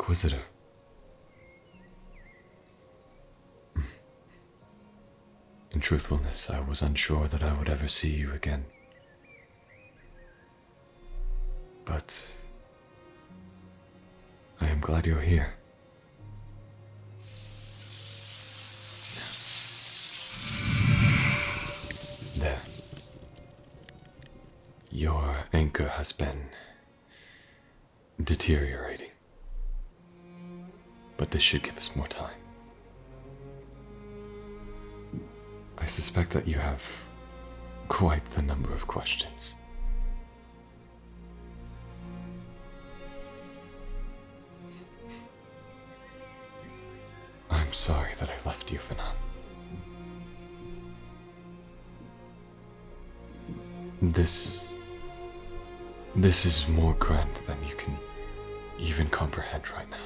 Inquisitor. In truthfulness, I was unsure that I would ever see you again. But I am glad you're here. There. Your anchor has been deteriorating. But this should give us more time. I suspect that you have quite the number of questions. I'm sorry that I left you, Vanan. This is more grand than you can even comprehend right now.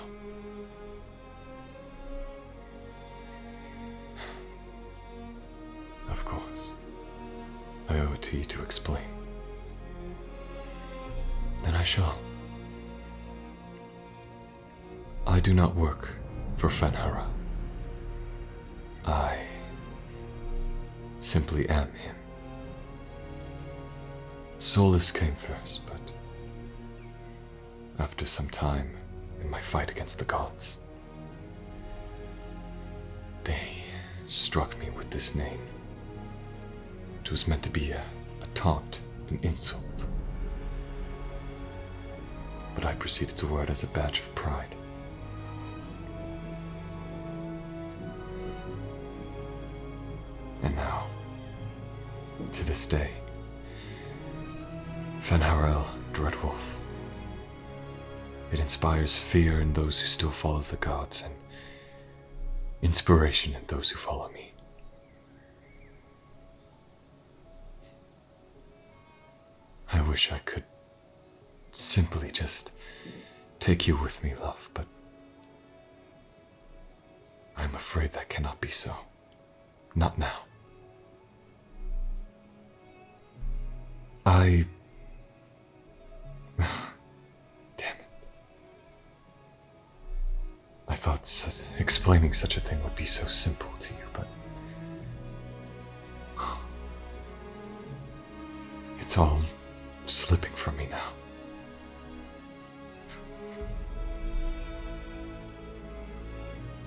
Of course, I owe it to you to explain. Then I shall. I do not work for Fenhara. I simply am him. Solas came first, but after some time in my fight against the gods, they struck me with this name. It was meant to be a taunt, an insult. But I proceeded to wear it as a badge of pride. And now, to this day, Fenharel Dreadwolf. It inspires fear in those who still follow the gods and inspiration in those who follow me. I wish I could simply just take you with me, love, but I'm afraid that cannot be so. Not now. Damn it. I thought explaining such a thing would be so simple to you, but it's all slipping from me now.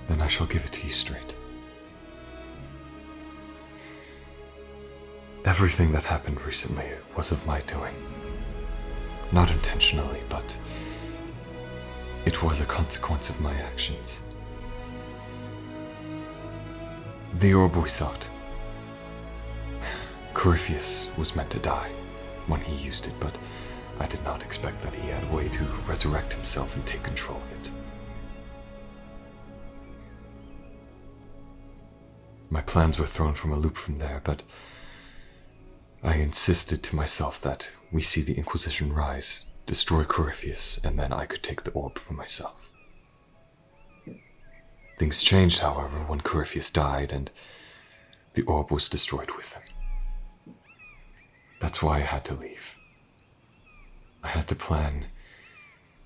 Then I shall give it to you straight. Everything that happened recently was of my doing. Not intentionally, but it was a consequence of my actions. The orb we sought. Corypheus was meant to die when he used it, but I did not expect that he had a way to resurrect himself and take control of it. My plans were thrown from a loop from there, but I insisted to myself that we see the Inquisition rise, destroy Corypheus, and then I could take the orb for myself. Things changed, however, when Corypheus died and the orb was destroyed with him. That's why I had to leave. I had to plan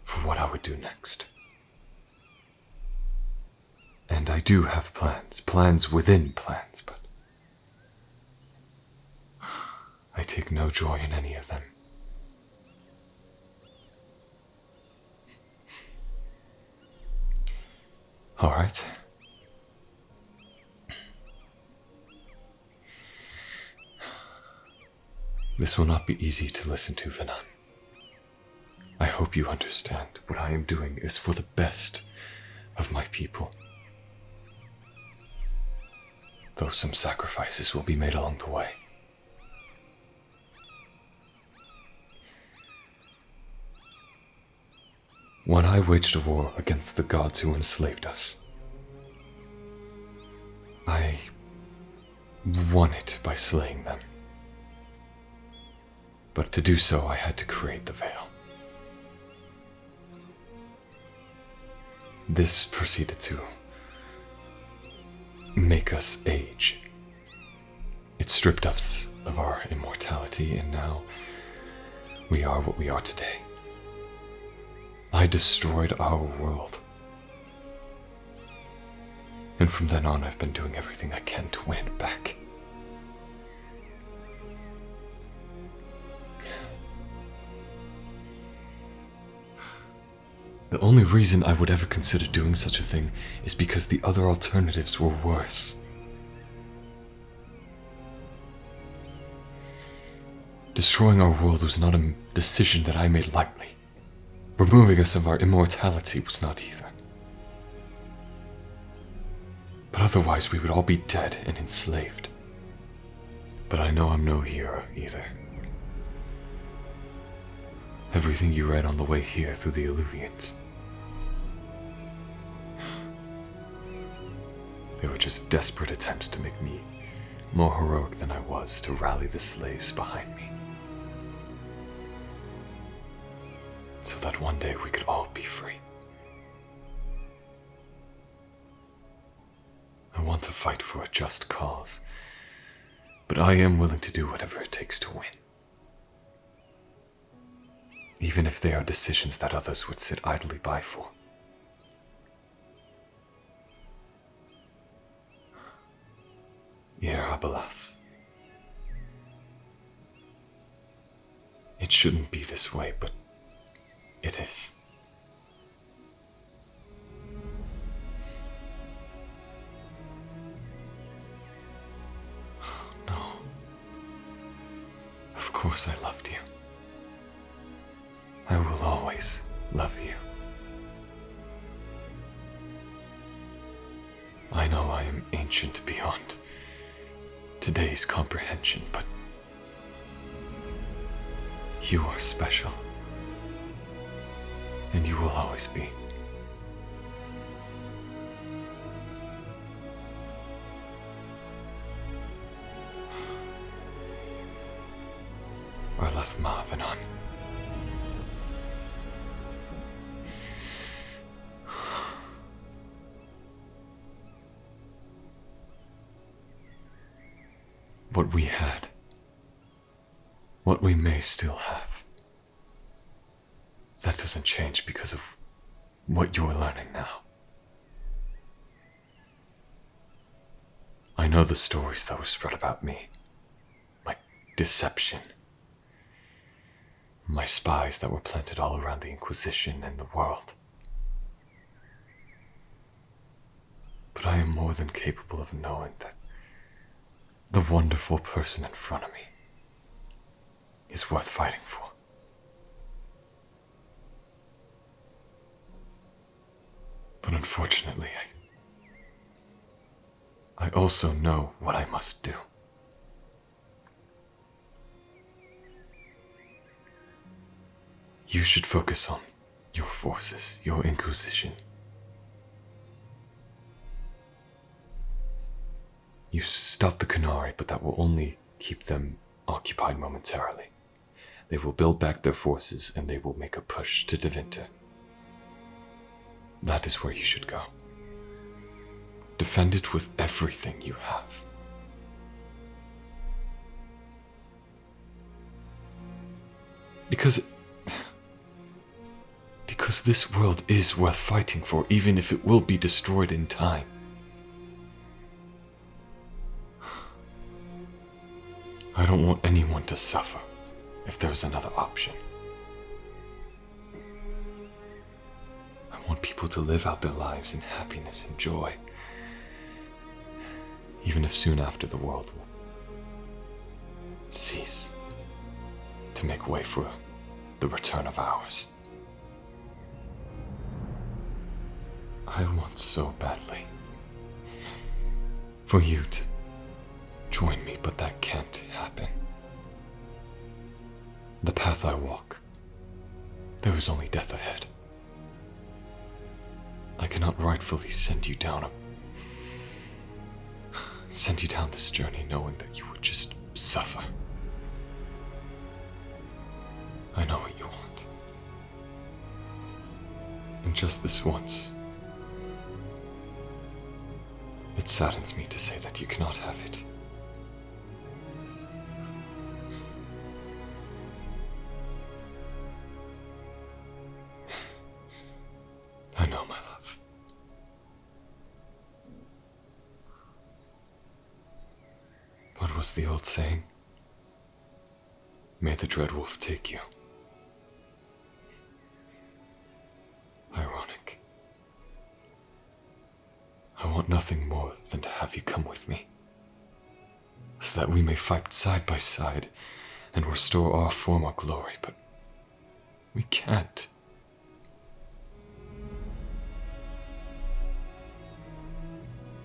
for what I would do next. And I do have plans within plans, but I take no joy in any of them. All right. This will not be easy to listen to, Vanan. I hope you understand what I am doing is for the best of my people. Though some sacrifices will be made along the way. When I waged a war against the gods who enslaved us, I won it by slaying them. But to do so, I had to create the veil. This proceeded to make us age. It stripped us of our immortality, and now we are what we are today. I destroyed our world And from then on, I've been doing everything I can to win it back. The only reason I would ever consider doing such a thing is because the other alternatives were worse. Destroying our world was not a decision that I made lightly. Removing us of our immortality was not either. But otherwise we would all be dead and enslaved. But I know I'm no hero either. Everything you read on the way here through the Illuvians, they were just desperate attempts to make me more heroic than I was to rally the slaves behind me. So that one day we could all be free. I want to fight for a just cause, but I am willing to do whatever it takes to win. Even if they are decisions that others would sit idly by for. Abelas. It shouldn't be this way, but it is. No. Of course I loved you. I will always love you. I know I am ancient beyond today's comprehension, but you are special, and you will always be. Arleth Ma'avanon. What we had, what we may still have, that doesn't change because of what you're learning now. I know the stories that were spread about me, my deception, my spies that were planted all around the Inquisition and the world. But I am more than capable of knowing that the wonderful person in front of me is worth fighting for. But unfortunately, I also know what I must do. You should focus on your forces, your Inquisition. You stop the Qunari, but that will only keep them occupied momentarily. They will build back their forces and they will make a push to Devinter. That is where you should go. Defend it with everything you have. Because this world is worth fighting for, even if it will be destroyed in time. I don't want anyone to suffer if there's another option. I want people to live out their lives in happiness and joy, even if soon after the world will cease to make way for the return of ours. I want so badly for you to join me, but that can't happen. The path I walk, there is only death ahead. I cannot rightfully send you down this journey knowing that you would just suffer. I know what you want. And just this once, it saddens me to say that you cannot have it. I know, my love. was the old saying? May the Dreadwolf take you. Ironic. I want nothing more than to have you come with me, so that we may fight side by side and restore our former glory, but we can't.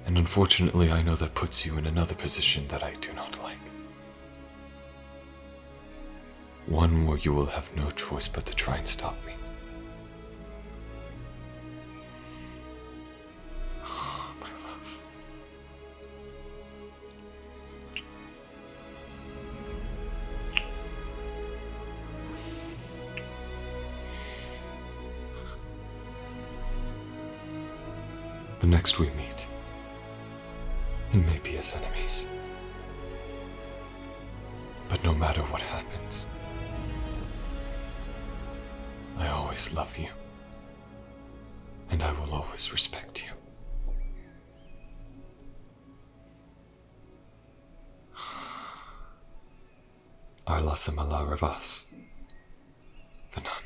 And unfortunately, I know that puts you in another position that I do not like. One where you will have no choice but to try and stop me. Oh, my love. The next we meet, it may be as enemies. But no matter what happens, I always love you, and I will always respect you. Arla Samala Revas, Vanan.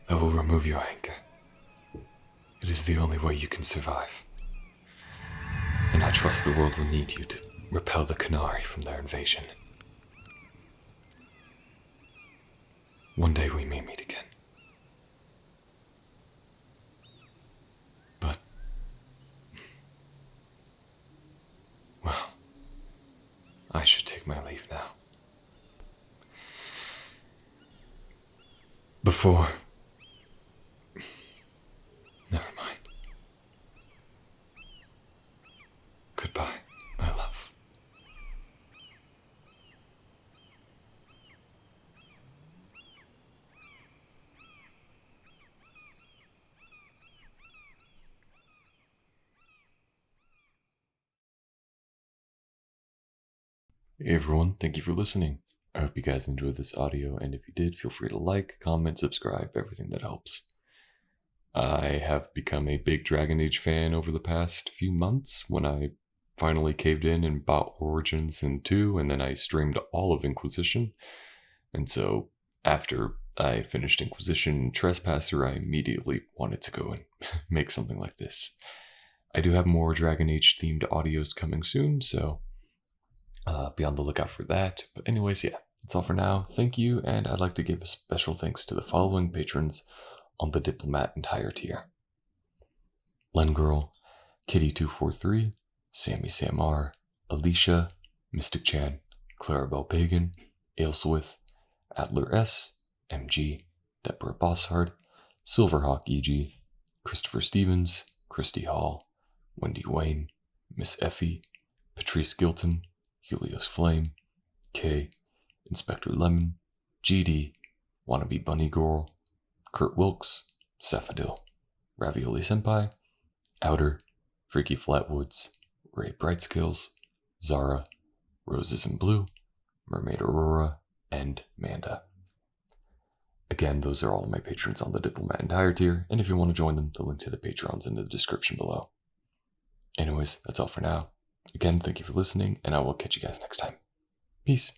I will remove your anchor. It is the only way you can survive. And I trust the world will need you to repel the Canary from their invasion. One day we may meet again. But, well, I should take my leave now. Before... Never mind. Goodbye, my love. Hey everyone, thank you for listening. I hope you guys enjoyed this audio, and if you did, feel free to like, comment, subscribe, everything that helps. I have become a big Dragon Age fan over the past few months when I finally caved in and bought Origins and 2, and then I streamed all of Inquisition. And so after I finished Inquisition and Trespasser, I immediately wanted to go and make something like this. I do have more Dragon Age themed audios coming soon, so be on the lookout for that. But anyways, yeah, that's all for now. Thank you, and I'd like to give a special thanks to the following patrons on the Diplomat and higher tier: Lengirl, Kitty243, Sammy Samar, Alicia, Mystic Chan, Clarabelle Pagan, Ailswith, Adler S, MG, Deborah Bosshard, Silverhawk EG, Christopher Stevens, Christy Hall, Wendy Wayne, Miss Effie, Patrice Gilton, Helios Flame, K, Inspector Lemon, GD, Wannabe Bunny Girl, Kurt Wilkes, Cephadil, Ravioli Senpai, Outer, Freaky Flatwoods, Ray Brightskills, Zara, Roses in Blue, Mermaid Aurora, and Manda. Again, those are all of my patrons on the Diplomat and higher tier, and if you want to join them, the link to the Patreon's in the description below. Anyways, that's all for now. Again, thank you for listening, and I will catch you guys next time. Peace.